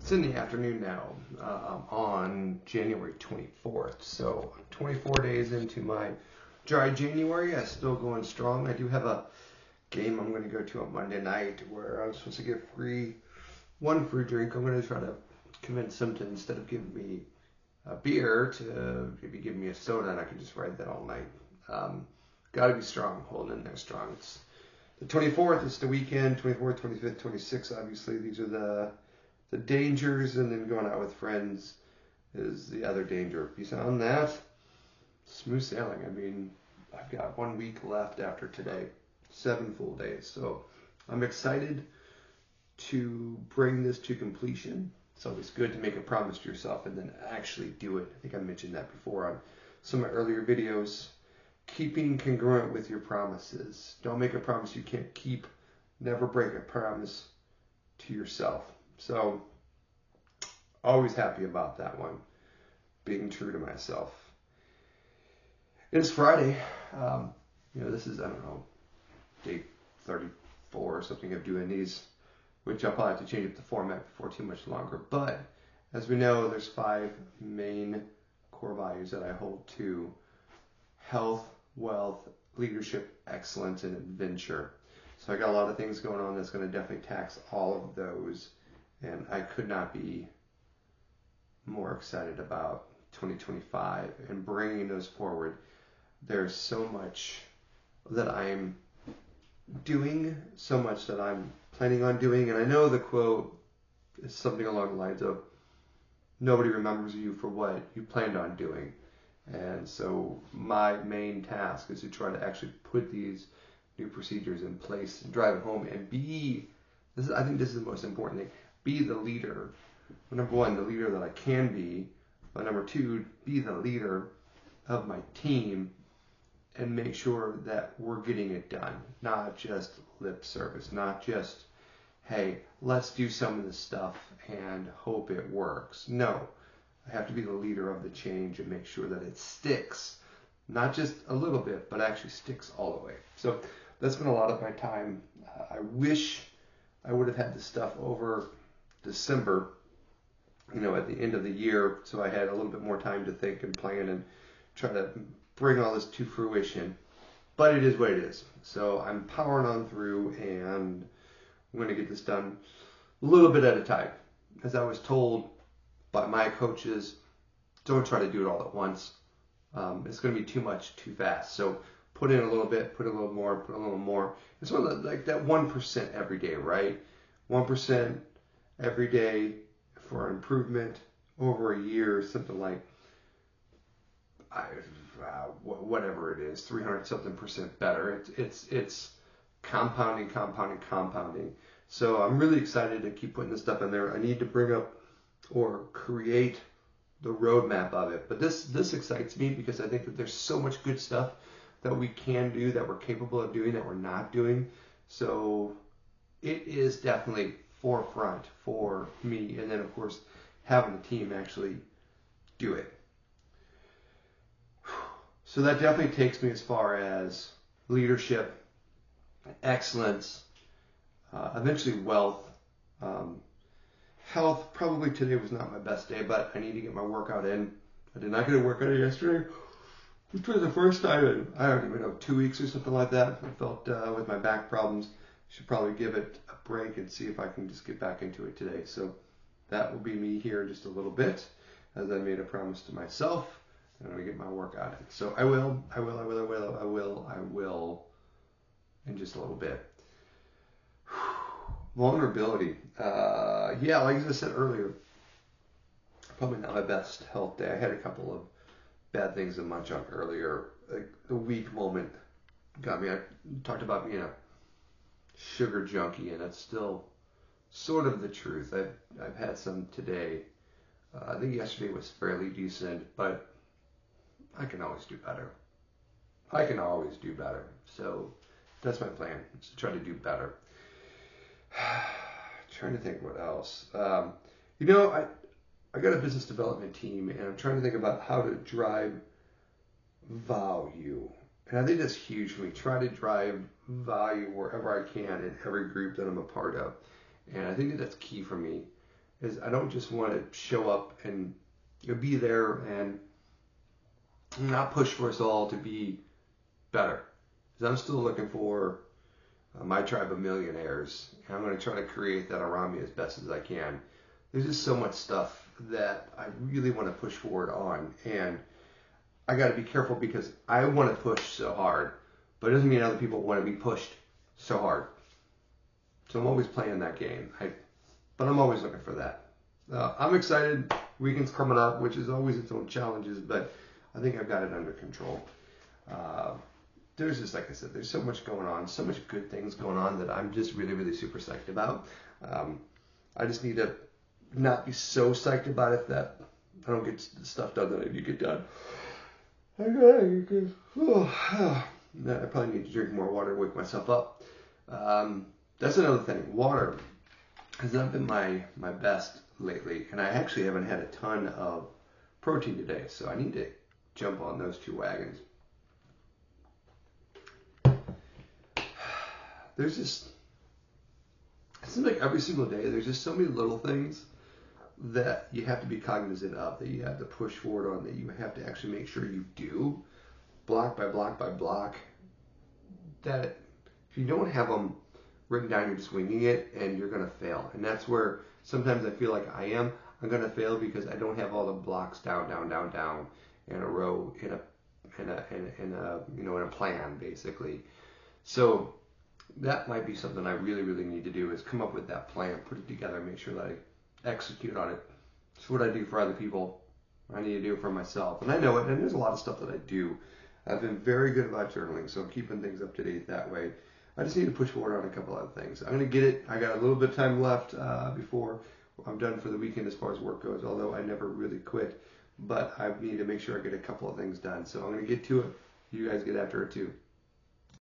It's in the afternoon now, on January 24th. So 24 days into my dry January, I'm still going strong. I do have a game I'm going to go to on Monday night where I'm supposed to get one free drink. I'm going to try to convince them to, instead of giving me a beer, to maybe give me a soda, and I can just ride that all night. Got to be strong, holding in there strong. It's the 24th, it's the weekend. 24th, 25th, 26th, obviously these are the dangers, and then going out with friends is the other danger. Beyond that, smooth sailing. I mean, I've got 1 week left after today, 7 full days. So I'm excited to bring this to completion. It's always good to make a promise to yourself and then actually do it. I think I mentioned that before on some of my earlier videos. Keeping congruent with your promises. Don't make a promise you can't keep. Never break a promise to yourself. So, always happy about that one, being true to myself. It's Friday. This is, I don't know, day 34 or something of doing these, which I'll probably have to change up the format before too much longer. But, as we know, there's 5 main core values that I hold to: health, wealth, leadership, excellence, and adventure. So I got a lot of things going on that's going to definitely tax all of those. And I could not be more excited about 2025 and bringing those forward. There's so much that I'm doing, so much that I'm planning on doing. And I know the quote is something along the lines of, nobody remembers you for what you planned on doing. And so my main task is to try to actually put these new procedures in place and drive it home and I think this is the most important thing, be the leader. Number 1, the leader that I can be. But number 2, be the leader of my team and make sure that we're getting it done. Not just lip service, not just, hey, let's do some of this stuff and hope it works. No, I have to be the leader of the change and make sure that it sticks. Not just a little bit, but actually sticks all the way. So that's been a lot of my time. I wish I would have had this stuff over December, at the end of the year, so I had a little bit more time to think and plan and try to bring all this to fruition. But it is what it is. So I'm powering on through, and I'm going to get this done a little bit at a time. As I was told by my coaches, don't try to do it all at once. It's going to be too much too fast. So put in a little bit, put a little more, put a little more. It's one of like that 1% every day, right? 1% every day for improvement over a year, something like whatever it is, 300 something percent better. It's compounding. So I'm really excited to keep putting this stuff in there. I need to bring up or create the roadmap of it. But this excites me because I think that there's so much good stuff that we can do, that we're capable of doing, that we're not doing. So it is definitely forefront for me. And then, of course, having the team actually do it. So that definitely takes me as far as leadership, excellence, eventually wealth, health. Probably today was not my best day, but I need to get my workout in. I did not get a workout in yesterday, which was the first time in, I don't even know, 2 weeks or something like that. I felt with my back problems, should probably give it a break and see if I can just get back into it today. So that will be me here in just a little bit, as I made a promise to myself. I'm going to get my workout in. So I will in just a little bit. Vulnerability. Like I said earlier, probably not my best health day. I had a couple of bad things to munch on earlier. Like the weak moment got me. I talked about being a sugar junkie, and that's still sort of the truth. I've had some today. I think yesterday was fairly decent, but I can always do better. So that's my plan, is to try to do better. Trying to think what else. I got a business development team, and I'm trying to think about how to drive value. And I think that's huge for me. Try to drive value wherever I can in every group that I'm a part of. And I think that's key for me. is I don't just want to show up and be there and not push for us all to be better. Because I'm still looking for my tribe of millionaires, and I'm going to try to create that around me as best as I can. There's just so much stuff that I really want to push forward on, and I got to be careful because I want to push so hard, but it doesn't mean other people want to be pushed so hard. So I'm always playing that game, but I'm always looking for that. I'm excited. Weekend's coming up, which is always its own challenges, but I think I've got it under control. There's just, like I said, there's so much going on, so much good things going on that I'm just really, really super psyched about. I just need to not be so psyched about it that I don't get the stuff done that I need to get done. I probably need to drink more water to wake myself up. That's another thing. Water has not been my best lately, and I actually haven't had a ton of protein today, so I need to jump on those two wagons. There's just, it seems like every single day there's just so many little things that you have to be cognizant of, that you have to push forward on, that you have to actually make sure you do, block by block by block, that if you don't have them written down, you're just winging it and you're going to fail. And that's where sometimes I feel like I'm going to fail because I don't have all the blocks down in a row, in a plan, basically. So that might be something I really, really need to do, is come up with that plan, put it together, make sure that I execute on it. It's what I do for other people. I need to do it for myself. And I know it, and there's a lot of stuff that I do. I've been very good about journaling, so I'm keeping things up to date that way. I just need to push forward on a couple other things. I'm going to get it. I got a little bit of time left before I'm done for the weekend as far as work goes, although I never really quit. But I need to make sure I get a couple of things done. So I'm going to get to it. You guys get after it too.